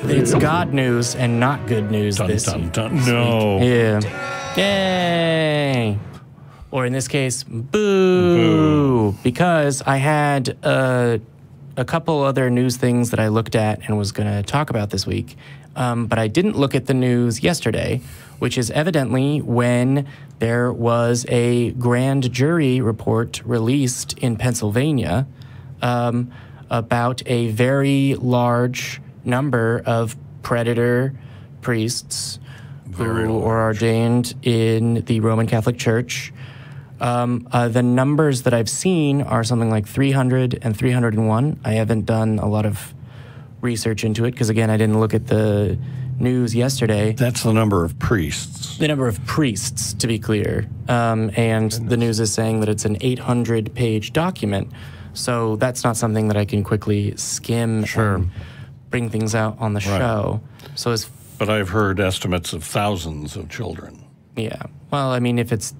It's God news and not good news this week. No. Yeah. Yay. Or in this case, boo. Because I had a couple other news things that I looked at and was going to talk about this week. But I didn't look at the news yesterday, which is evidently when there was a grand jury report released in Pennsylvania about a very large number of predator priests who are ordained in the Roman Catholic Church. The numbers that I've seen are something like 300 and 301. I haven't done a lot of research into it because, again, I didn't look at the news yesterday. That's the number of priests. The number of priests, to be clear. And the news is saying that it's an 800-page document. So that's not something that I can quickly skim and bring things out on the show. So but I've heard estimates of thousands of children. Yeah. Well, I mean, if it's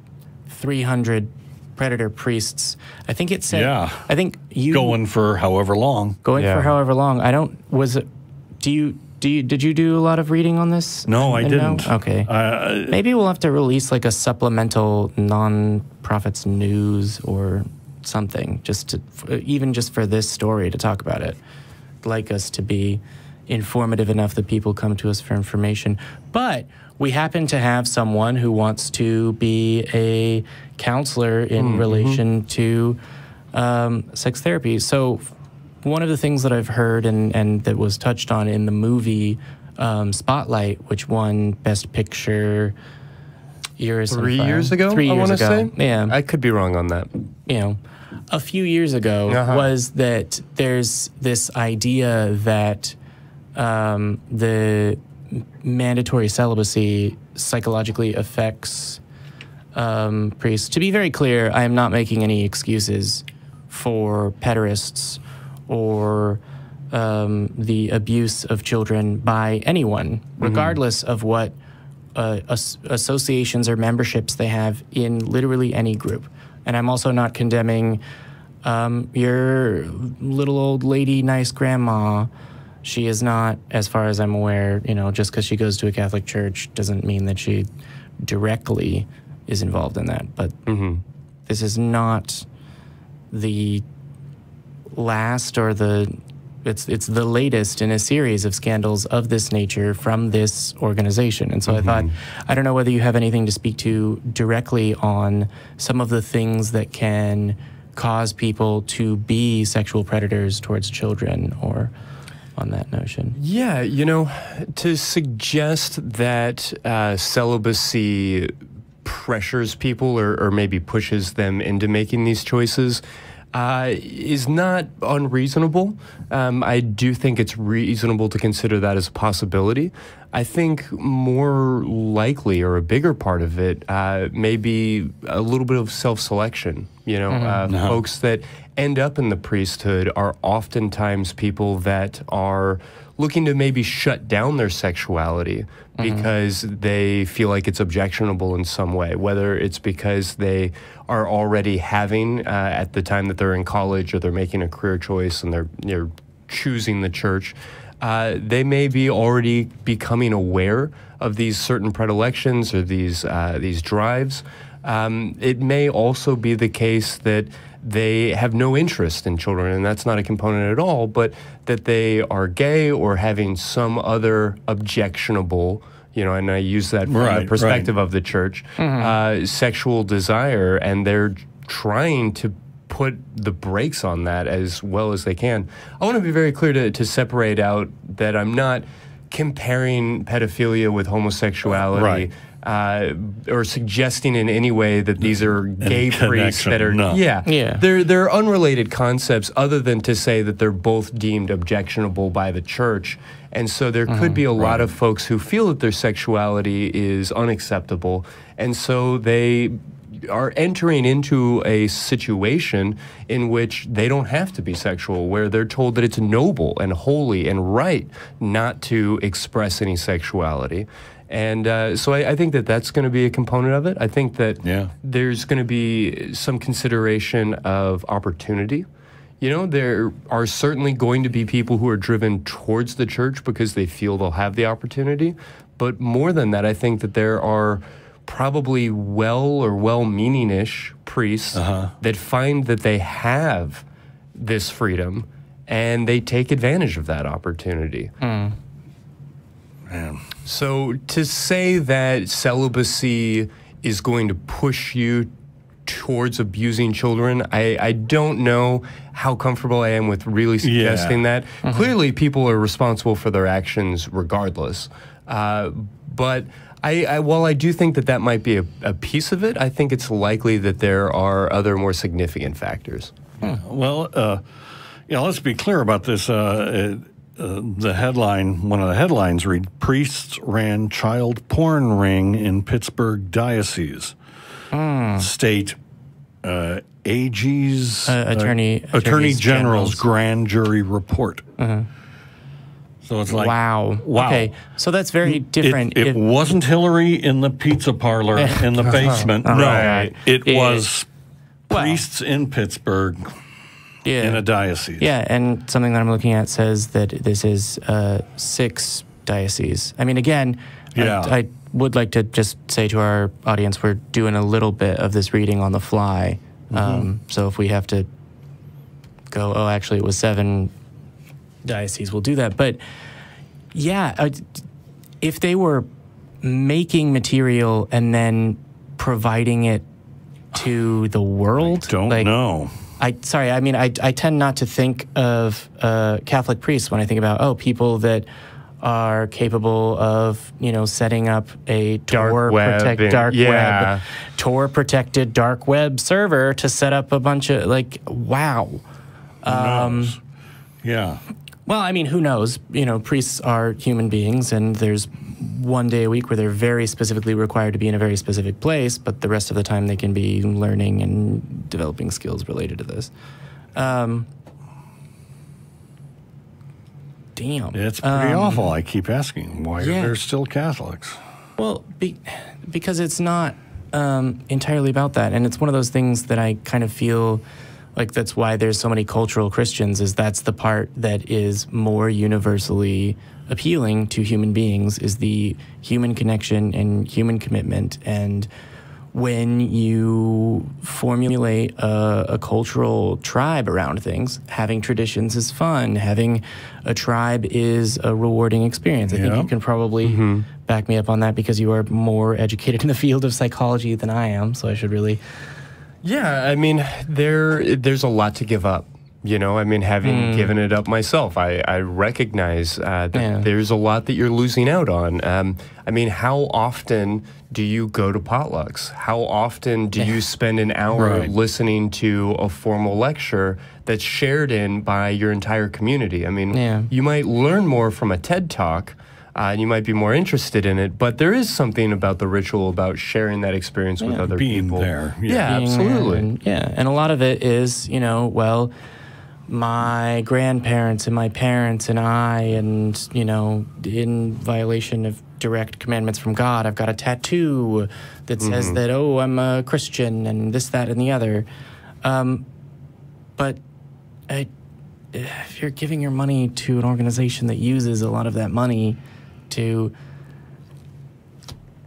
300 predator priests, I think it said... Yeah. I think you... Going for however long. For however long. I don't... Was it... Did you do a lot of reading on this? No, I didn't. Okay. Maybe we'll have to release like a supplemental non-prophets news or something, just to, even just for this story to talk about it. I'd like us to be informative enough that people come to us for information. But we happen to have someone who wants to be a counselor in relation to sex therapy. So one of the things that I've heard and that was touched on in the movie Spotlight, which won Best Picture years 3 years ago, 3 years ago. Say? Yeah. I could be wrong on that. You know, a few years ago was that there's this idea that the mandatory celibacy psychologically affects priests. To be very clear, I am not making any excuses for pederasts or the abuse of children by anyone, regardless of what associations or memberships they have in literally any group. And I'm also not condemning your little old lady, nice grandma. She is not, as far as I'm aware, you know, just because she goes to a Catholic church doesn't mean that she directly is involved in that. But this is not the last or it's the latest in a series of scandals of this nature from this organization. And so I thought, I don't know whether you have anything to speak to directly on some of the things that can cause people to be sexual predators towards children or on that notion. Yeah, you know, to suggest that celibacy pressures people or maybe pushes them into making these choices is not unreasonable. I do think it's reasonable to consider that as a possibility. I think more likely or a bigger part of it may be a little bit of self-selection. You know, folks that end up in the priesthood are oftentimes people that are looking to maybe shut down their sexuality because they feel like it's objectionable in some way, whether it's because they are already having at the time that they're in college or they're making a career choice and they're choosing the church. They may be already becoming aware of these certain predilections or these drives. It may also be the case that they have no interest in children, and that's not a component at all, but that they are gay or having some other objectionable, you know, and I use that from the perspective of the church, sexual desire, and they're trying to put the brakes on that as well as they can. I want to be very clear to separate out that I'm not comparing pedophilia with homosexuality. Or suggesting in any way that these are gay priests that are they're unrelated concepts other than to say that they're both deemed objectionable by the church. And so there could be a lot of folks who feel that their sexuality is unacceptable, and so they are entering into a situation in which they don't have to be sexual, where they're told that it's noble and holy and right not to express any sexuality. And so I think that that's going to be a component of it. I think that there's going to be some consideration of opportunity. You know, there are certainly going to be people who are driven towards the church because they feel they'll have the opportunity. But more than that, I think that there are probably well-meaning-ish priests that find that they have this freedom and they take advantage of that opportunity. Man. So to say that celibacy is going to push you towards abusing children, I don't know how comfortable I am with really suggesting that. Clearly, people are responsible for their actions regardless. But while I do think that that might be a piece of it, I think it's likely that there are other more significant factors. Well, let's be clear about this. The headline, one of the headlines read, "Priests ran child porn ring in Pittsburgh Diocese." State AG's Attorney General's grand jury report. So it's like, wow. Okay, so that's very different. It wasn't Hillary in the pizza parlor in the basement. No, it was priests in Pittsburgh in a diocese. Yeah, and something that I'm looking at says that this is 6 dioceses. I mean, again, I would like to just say to our audience, we're doing a little bit of this reading on the fly. So if we have to go, oh, actually it was 7 dioceses, we'll do that. But yeah, if they were making material and then providing it to the world, I don't know. I tend not to think of Catholic priests when I think about, people that are capable of, setting up a Tor-protected dark web server to set up a bunch of, wow. Who knows? Yeah. Well, I mean, who knows? Priests are human beings, and there's one day a week where they're very specifically required to be in a very specific place, but the rest of the time they can be learning and developing skills related to this. Damn. It's pretty awful. I keep asking, why are there still Catholics? Well, because it's not entirely about that, and it's one of those things that I kind of feel like that's why there's so many cultural Christians, is that's the part that is more universally appealing to human beings, is the human connection and human commitment. And when you formulate a cultural tribe around things, having traditions is fun. Having a tribe is a rewarding experience. I think you can probably back me up on that because you are more educated in the field of psychology than I am, so I should really... Yeah, I mean, there's a lot to give up. Having given it up myself, I recognize that there's a lot that you're losing out on. I mean, how often do you go to potlucks? How often do you spend an hour listening to a formal lecture that's shared in by your entire community? I mean, you might learn more from a TED Talk, and you might be more interested in it, but there is something about the ritual, about sharing that experience with other people. Being there. Yeah, absolutely. And a lot of it is, my grandparents and my parents and I, and, in violation of direct commandments from God, I've got a tattoo that says that, I'm a Christian and this, that, and the other. But if you're giving your money to an organization that uses a lot of that money to...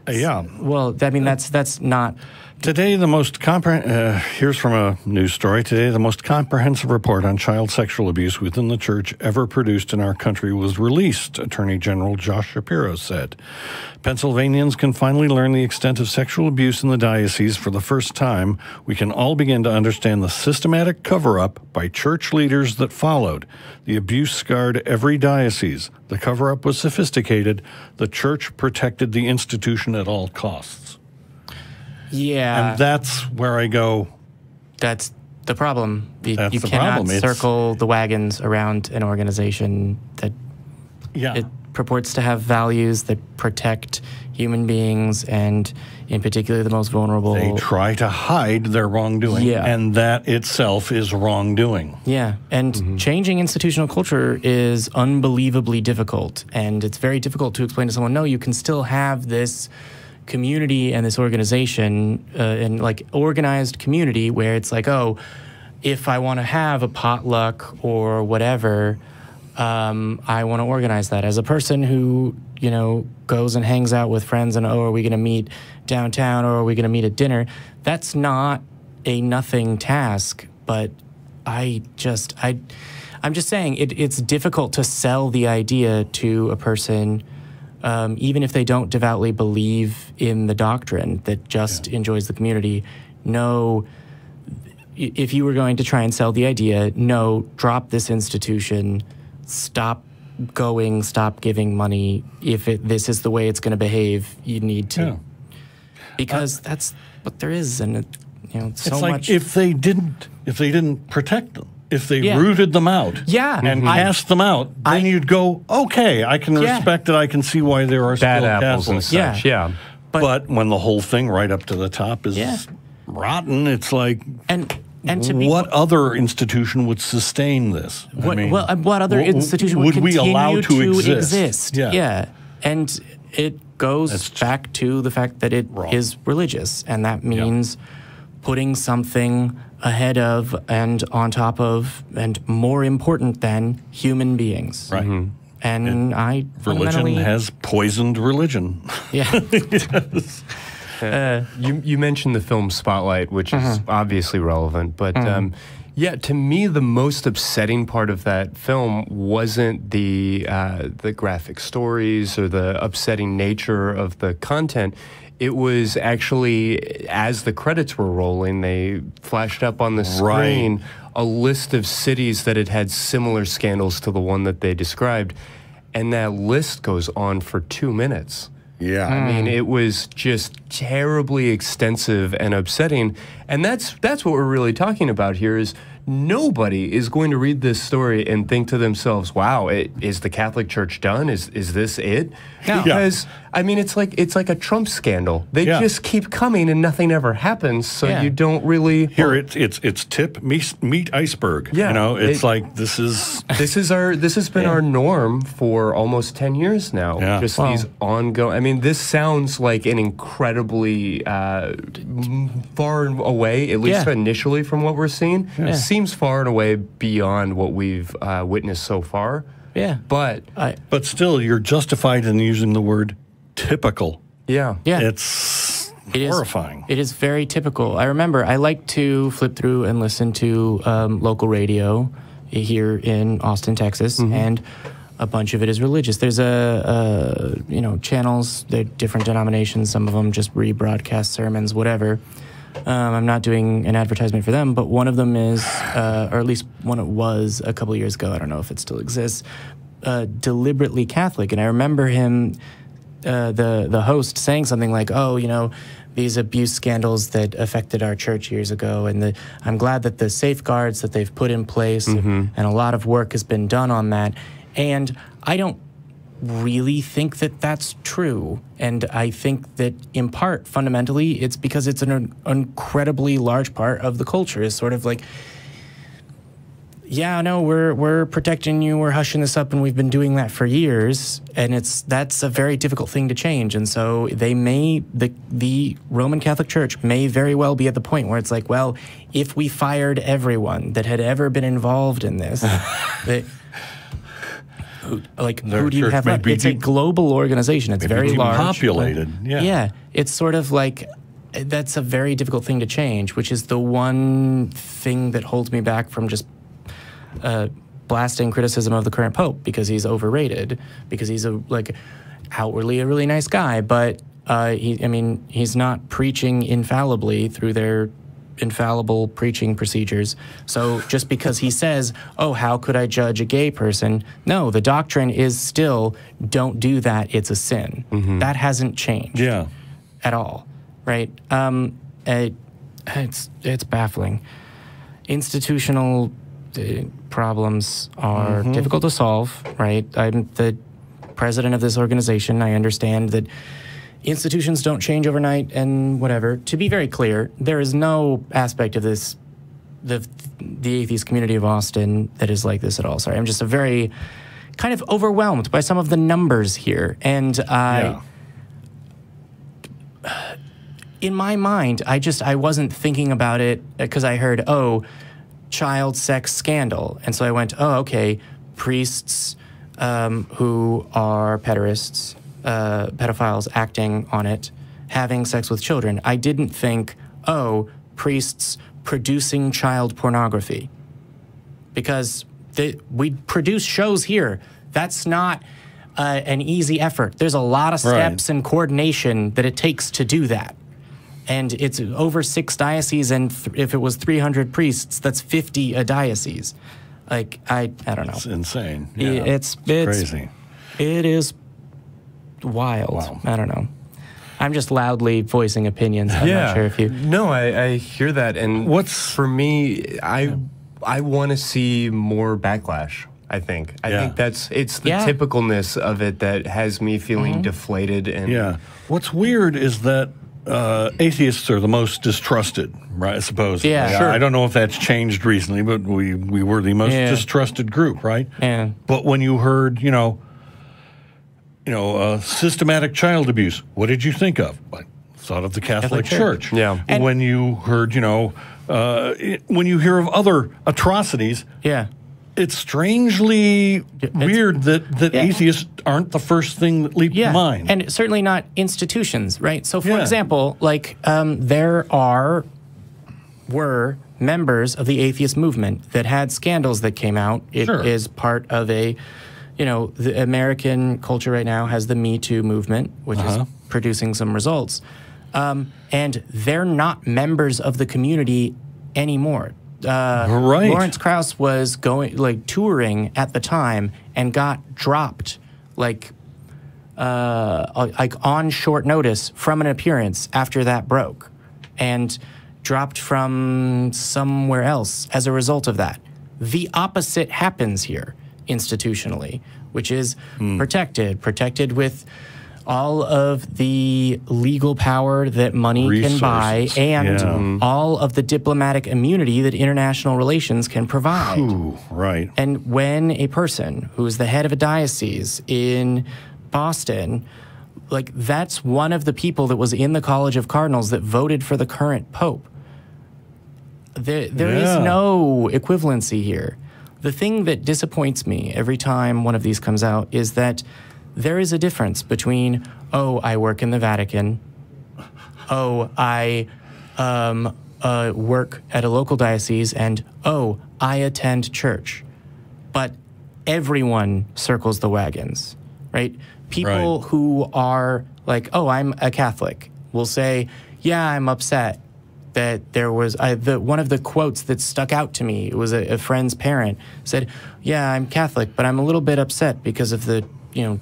Well, I mean, that's not... Today, the most here's from a news story. Today, the most comprehensive report on child sexual abuse within the church ever produced in our country was released, Attorney General Josh Shapiro said. Pennsylvanians can finally learn the extent of sexual abuse in the diocese for the first time. We can all begin to understand the systematic cover-up by church leaders that followed. The abuse scarred every diocese. The cover-up was sophisticated. The church protected the institution at all costs. Yeah. And that's where I go. That's the problem. You cannot circle the wagons around an organization that it purports to have values that protect human beings and, in particular, the most vulnerable. They try to hide their wrongdoing, and that itself is wrongdoing. Yeah, and changing institutional culture is unbelievably difficult, and it's very difficult to explain to someone, no, you can still have this community and this organization and organized community where it's like, if I want to have a potluck or whatever, I want to organize that. As a person who, you know, goes and hangs out with friends and, oh, are we going to meet downtown or are we going to meet at dinner? That's not a nothing task, but I'm just saying it's difficult to sell the idea to a person, even if they don't devoutly believe in the doctrine, that just enjoys the community. No, if you were going to try and sell the idea, no, drop this institution, stop going, stop giving money. If this is the way it's going to behave, you need to. Because that's what there is, and you know, so it's like much. If they didn't protect them, if they rooted them out, and cast them out, then you'd go, okay, I can respect it. I can see why there are bad still apples Catholics. and such. Yeah. But when the whole thing right up to the top is rotten, it's like, and to be, what other institution would sustain this? What other institution would we continue allow to exist? Yeah. And it goes back to the fact that it is religious, and that means putting something ahead of and on top of and more important than human beings. Right. Mm-hmm. And religion has poisoned religion. Yeah. You mentioned the film Spotlight, which is obviously relevant, but to me, the most upsetting part of that film wasn't the graphic stories or the upsetting nature of the content. It was actually, as the credits were rolling, they flashed up on the screen a list of cities that had similar scandals to the one that they described, and that list goes on for 2 minutes. Yeah. I mean, it was just terribly extensive and upsetting. And that's what we're really talking about here is nobody is going to read this story and think to themselves, wow, is the Catholic Church done? Is this it? No. Because, I mean, it's like a Trump scandal. They just keep coming and nothing ever happens, so you don't really... Here, it's tip, meet iceberg. Yeah. You know, it's like, this has been our norm for almost 10 years now. Yeah. Just these ongoing... I mean, this sounds like an incredibly far away, at least initially from what we're seeing. Yeah. It seems far and away beyond what we've witnessed so far. Yeah. But still, you're justified in using the word typical. Yeah. It's horrifying. It is very typical. I remember I like to flip through and listen to local radio here in Austin, Texas, and a bunch of it is religious. There's channels, they're different denominations, some of them just rebroadcast sermons, whatever. I'm not doing an advertisement for them, but one of them is, or at least one it was a couple years ago, I don't know if it still exists, deliberately Catholic. And I remember him, the host, saying something like, oh, you know, these abuse scandals that affected our church years ago, and I'm glad that the safeguards that they've put in place, and a lot of work has been done on that. And I don't really think that that's true. And I think that in part, fundamentally, it's because it's an incredibly large part of the culture. Is sort of like, yeah, no, we're protecting you, we're hushing this up, and we've been doing that for years. And that's a very difficult thing to change. And so the Roman Catholic Church may very well be at the point where it's like, well, if we fired everyone that had ever been involved in this, who do you have left? It's a global organization. It's very large. Populated, Yeah, it's sort of like, that's a very difficult thing to change, which is the one thing that holds me back from just blasting criticism of the current pope, because he's overrated, because he's outwardly a really nice guy, but he's not preaching infallibly through their infallible preaching procedures. So just because he says, oh, how could I judge a gay person? No, the doctrine is still, don't do that, it's a sin. That hasn't changed at all, right? It's baffling. Institutional problems are difficult to solve, right? I'm the president of this organization. I understand that institutions don't change overnight and whatever. To be very clear, there is no aspect of this, the Atheist Community of Austin, that is like this at all. Sorry, I'm just very kind of overwhelmed by some of the numbers here. And in my mind, I wasn't thinking about it because I heard, oh, child sex scandal. And so I went, oh, okay, priests who are pedophiles acting on it, having sex with children. I didn't think, oh, priests producing child pornography. Because we produce shows here. That's not an easy effort. There's a lot of steps and coordination that it takes to do that. And it's over 6 dioceses, and if it was 300 priests, that's 50 a diocese. Like, I don't know. It's insane. Yeah, it's crazy. It is wild. Wow. I don't know. I'm just loudly voicing opinions. I'm not sure if you... No, I hear that. And for me, I want to see more backlash, I think. I think it's the typicalness of it that has me feeling deflated. And what's weird is that atheists are the most distrusted, right? I suppose. Yeah, sure. I don't know if that's changed recently, but we were the most distrusted group, right? Yeah. But when you heard, systematic child abuse, what did you think of? I thought of the Catholic Church. Yeah. And when you heard, when you hear of other atrocities, it's strangely weird that atheists aren't the first thing that leap to mind. And certainly not institutions, right? So, for example, like there were members of the atheist movement that had scandals that came out. It is part of the American culture right now has the Me Too movement, which is producing some results. And they're not members of the community anymore. Lawrence Krauss was touring at the time and got dropped on short notice from an appearance after that broke, and dropped from somewhere else as a result of that. The opposite happens here institutionally, which is protected with all of the legal power that money can buy, and all of the diplomatic immunity that international relations can provide. Right. And when a person who is the head of a diocese in Boston, that's one of the people that was in the College of Cardinals that voted for the current pope. There is no equivalency here. The thing that disappoints me every time one of these comes out is that there is a difference between, oh, I work in the Vatican, oh, I work at a local diocese, and oh, I attend church. But everyone circles the wagons, right? People who are like, oh, I'm a Catholic, will say, yeah, I'm upset that there was one of the quotes that stuck out to me. It was a friend's parent said, yeah, I'm Catholic, but I'm a little bit upset because of the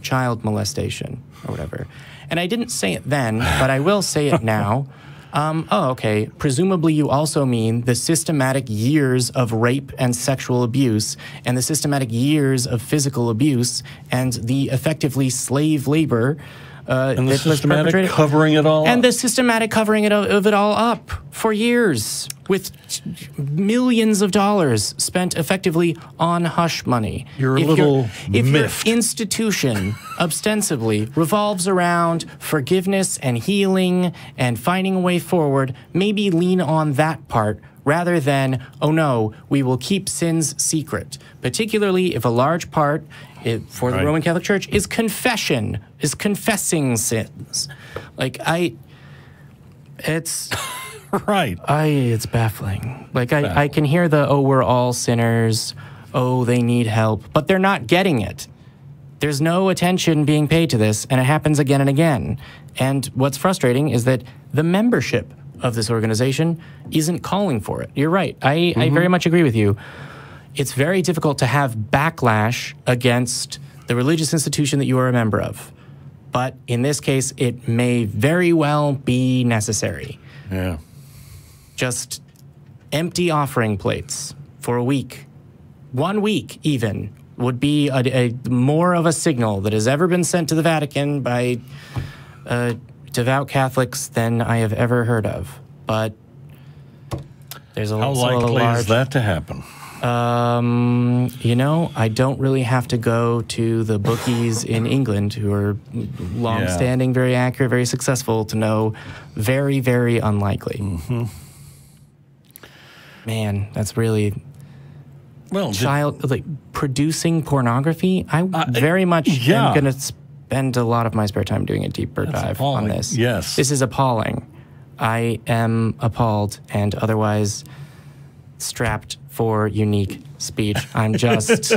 child molestation or whatever. And I didn't say it then, but I will say it now. Oh, okay. Presumably you also mean the systematic years of rape and sexual abuse, and the systematic years of physical abuse, and the effectively slave labor and the systematic covering it all up. And the systematic covering of it all up for years, with millions of dollars spent effectively on hush money. If your institution ostensibly revolves around forgiveness and healing and finding a way forward, maybe lean on that part rather than, oh no, we will keep sins secret, particularly if a large part for the Roman Catholic Church is confession, is confessing sins. It's... it's baffling. I can hear oh, we're all sinners, oh, they need help, but they're not getting it. There's no attention being paid to this, and it happens again and again. And what's frustrating is that the membership of this organization isn't calling for it. You're right. I very much agree with you. It's very difficult to have backlash against the religious institution that you are a member of. But in this case, it may very well be necessary. Yeah. Just empty offering plates for a week. 1 week, even, would be a more of a signal that has ever been sent to the Vatican by devout Catholics than I have ever heard of. But there's How likely is that to happen? I don't really have to go to the bookies in England, who are long-standing, very accurate, very successful, to know very, very unlikely. Man, that's really... child, like producing pornography. I very much am going to spend a lot of my spare time doing a deeper dive on this. Yes. This is appalling. I am appalled and otherwise strapped for unique speech. I'm just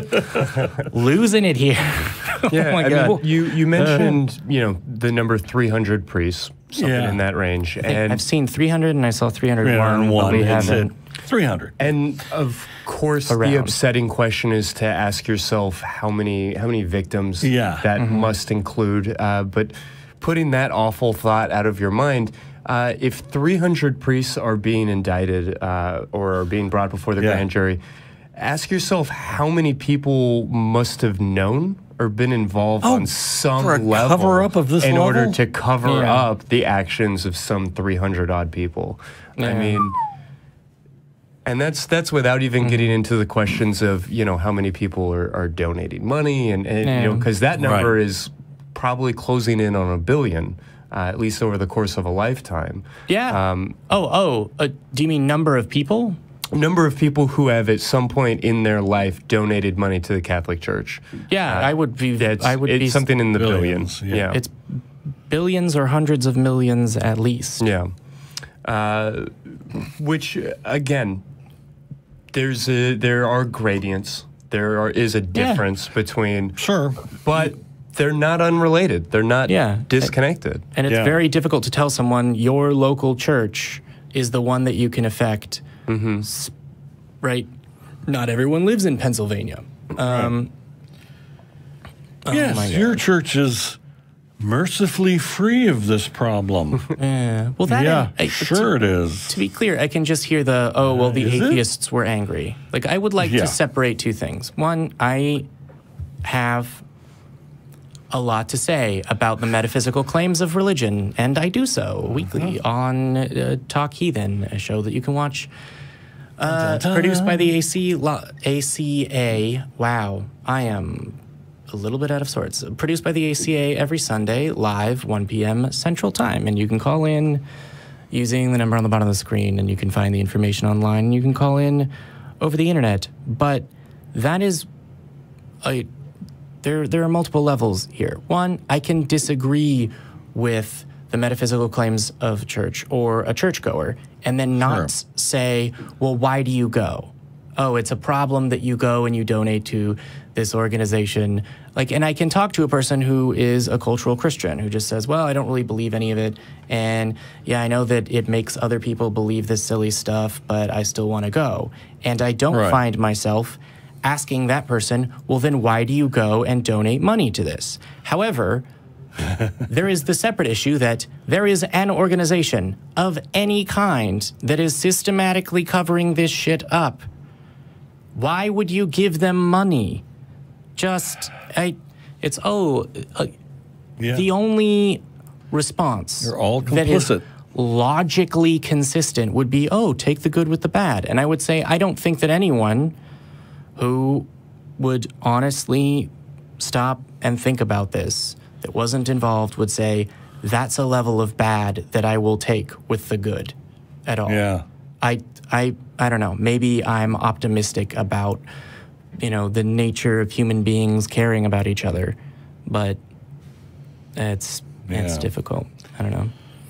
losing it here. Yeah, oh my God. You mentioned, the number 300 priests, something in that range. And I've seen 300 and I saw 301, but we haven't. 300. And of course, the upsetting question is to ask yourself how many victims that must include. But putting that awful thought out of your mind, if 300 priests are being indicted or are being brought before the grand jury, ask yourself how many people must have known or been involved on some level cover-up of this in order to cover up the actions of some 300-odd people. I mean, and that's without even getting into the questions of, how many people are donating money and because that number is probably closing in on 1 billion. At least over the course of a lifetime. Yeah. Do you mean number of people? Number of people who have at some point in their life donated money to the Catholic Church. Yeah, I would be. It's something in the billions. Yeah, it's billions or hundreds of millions at least. Yeah. Which again, there are gradients. There is a difference between but. They're not unrelated. They're not disconnected. And it's very difficult to tell someone your local church is the one that you can affect, right? Not everyone lives in Pennsylvania. Yes, your church is mercifully free of this problem. Well, that it is. To be clear, I can just hear the atheists were angry. Like, I would like to separate two things. One, I have a lot to say about the metaphysical claims of religion, and I do so weekly on Talk Heathen, a show that you can watch, produced by the ACA. Wow, I am a little bit out of sorts. Produced by the ACA every Sunday, live, 1 p.m. Central Time, and you can call in using the number on the bottom of the screen, and you can find the information online, and you can call in over the internet. But that is There are multiple levels here. One, I can disagree with the metaphysical claims of church or a churchgoer and then not say, well, why do you go? Oh, it's a problem that you go and you donate to this organization. And I can talk to a person who is a cultural Christian who just says, well, I don't really believe any of it. And I know that it makes other people believe this silly stuff, but I still want to go. And I don't find myself asking that person, well, then why do you go and donate money to this? However, there is the separate issue that there is an organization of any kind that is systematically covering this shit up. Why would you give them money? The only response You're all complicit. That is logically consistent would be, take the good with the bad. And I would say, I don't think that anyone who would honestly stop and think about this, that wasn't involved, would say, that's a level of bad that I will take with the good at all. Yeah. I don't know. Maybe I'm optimistic about, the nature of human beings caring about each other, but it's difficult. I don't know.